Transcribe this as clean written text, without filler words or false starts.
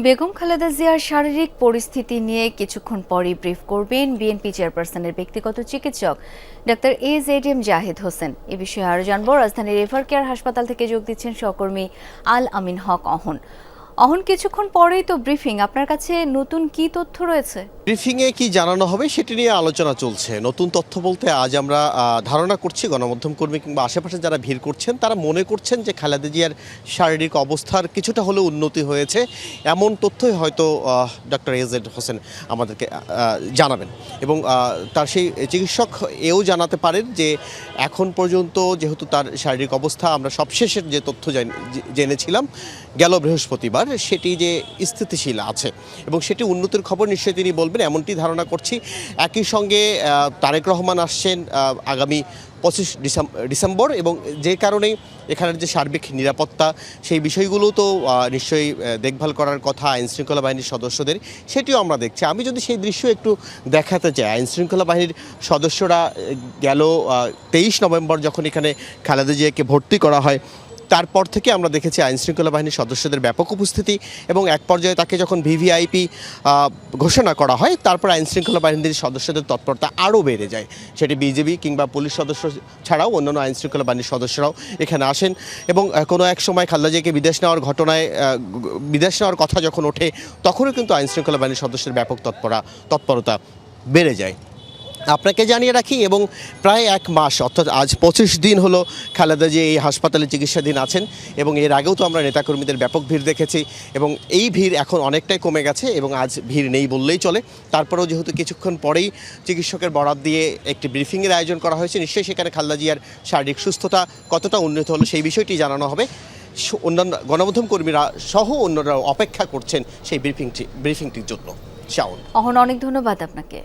বেগম খালেদা জিয়ার শারীরিক পরিস্থিতি নিয়ে কিছুক্ষণ পরই ব্রিফ করবেন বিএনপি চেয়ারপারসনের ব্যক্তিগত চিকিৎসক ডাক্তার AZM জাহিদ হোসেন। এ বিষয়ে আরও জানবো, রাজধানীর রেফার কেয়ার হাসপাতাল থেকে যোগ দিচ্ছেন সহকর্মী আল আমিন হক অহন। কিছুক্ষণ পরেই তো ব্রিফিং, আপনার কাছে নতুন কি তথ্য রয়েছে? ব্রিফিংয়ে কি জানানো হবে সেটি নিয়ে আলোচনা চলছে। নতুন তথ্য বলতে আজ আমরা ধারণা করছি গণমাধ্যম কর্মী কিংবা আশেপাশে যারা ভিড় করছেন তারা মনে করছেন যে খালেদা জিয়ার শারীরিক অবস্থার কিছুটা হলেও উন্নতি হয়েছে, এমন তথ্যই হয়তো ডক্টর AZ হোসেন আমাদেরকে জানাবেন। এবং তার সেই চিকিৎসক এও জানাতে পারেন যে এখন পর্যন্ত যেহেতু তার শারীরিক অবস্থা আমরা সবশেষের যে তথ্য জেনেছিলাম গেল বৃহস্পতিবার, সেটি যে স্থিতিশীল আছে এবং সেটি উন্নতির খবর নিশ্চয়ই তিনি বলবেন এমনটি ধারণা করছি। একই সঙ্গে তারেক রহমান আসছেন আগামী 25 ডিসেম্বর এবং যে কারণেই এখানের যে সার্বিক নিরাপত্তা সেই বিষয়গুলো তো নিশ্চয়ই দেখভাল করার কথা আইনশৃঙ্খলা বাহিনীর সদস্যদের, সেটিও আমরা দেখছি। আমি যদি সেই দৃশ্য একটু দেখাতে চাই, আইনশৃঙ্খলা বাহিনীর সদস্যরা গেল 23 নভেম্বর যখন এখানে খালেদা জিয়াকে ভর্তি করা হয় তারপর থেকে আমরা দেখেছি আইনশৃঙ্খলা বাহিনীর সদস্যদের ব্যাপক উপস্থিতি এবং এক পর্যায়ে তাকে যখন VVIP ঘোষণা করা হয় তারপর আইনশৃঙ্খলা বাহিনীর সদস্যদের তৎপরতা আরও বেড়ে যায়। সেটি বিজিবি কিংবা পুলিশ সদস্য ছাড়াও অন্যান্য আইনশৃঙ্খলা বাহিনীর সদস্যরাও এখানে আসেন এবং কোনো এক সময় খালেদা জিয়াকে বিদেশ নেওয়ার কথা যখন ওঠে তখনও কিন্তু আইনশৃঙ্খলা বাহিনীর সদস্যের ব্যাপক তৎপরতা বেড়ে যায়। আপনাকে জানিয়ে রাখি এবং প্রায় 1 মাস অর্থাৎ আজ 25 দিন হলো খালেদা জিয়া এই হাসপাতালে চিকিৎসাধীন আছেন এবং এর আগেও তো আমরা নেতাকর্মীদের ব্যাপক ভিড় দেখেছি এবং এই ভিড় এখন অনেকটাই কমে গেছে এবং আজ ভিড় নেই বললেই চলে। তারপরেও যেহেতু কিছুক্ষণ পরেই চিকিৎসকের বরাত দিয়ে একটি ব্রিফিংয়ের আয়োজন করা হয়েছে, নিশ্চয়ই সেখানে খালেদা জিয়ার শারীরিক সুস্থতা কতটা উন্নত হলো সেই বিষয়টি জানানো হবে। অন্যান্য গণমাধ্যম কর্মীরা সহ অন্যরা অপেক্ষা করছেন সেই ব্রিফিংটির জন্য। শাওন, অহন, অনেক ধন্যবাদ আপনাকে।